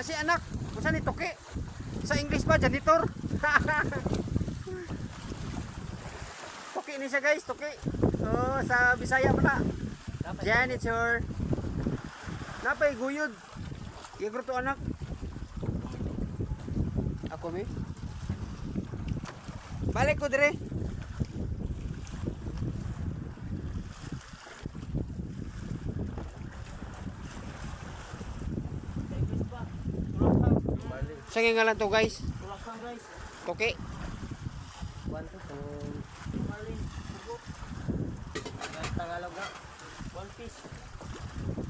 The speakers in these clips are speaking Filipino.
Nasi anak, masa ni Toki? Sa English ba, janitor? Toki ni siya guys, Toki. Oh, sa Bisaya pa na. Janitor. Napay guyod. Igro to anak. Ako mi. Balik ko dire. Sige nga lang to guys. Toki.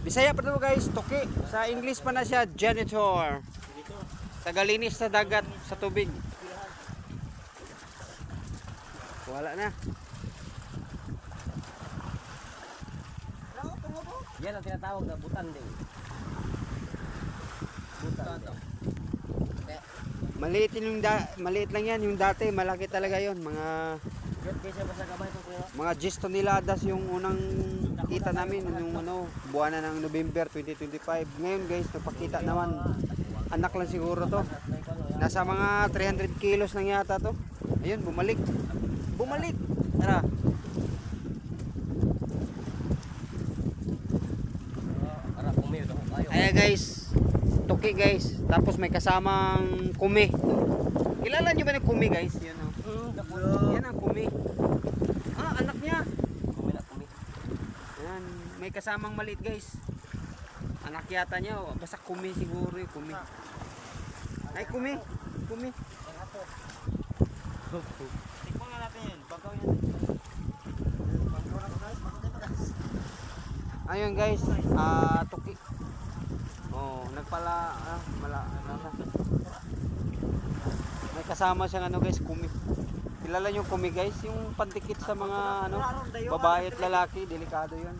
Bisaya pa to guys, Toki. Sa English pa na siya, janitor. Tagalinis sa dagat, sa tubig. Wala na. Yan ang tinatawag na butan din. Butan. Maliit lang yan, yung dati malaki talaga yon, mga Gis toneladas yung unang kita namin nung buwan na ng November 2025. Ngayon guys, napakita naman, anak lang siguro to, nasa mga 300 kilos lang yata to. Ayun, bumalik, tara. Ayan guys, Toki guys, tapos may kasamang kumi. Kilala nyo ba ng kumi guys? Yan o. Yan ang kumi. Ah, anak niya. Kumi na kumi. Ayan, may kasamang maliit guys. Anak yata niya, basta kumi siguro yung kumi. Ay, kumi. Tikman nga natin yun. Bagaw yan. Ayun guys, Toki. Oh, nagpala may kasama siyang ano guys, kumi. Kilala niyo kumi guys, yung pandikit sa mga babae at lalaki, delikado 'yun.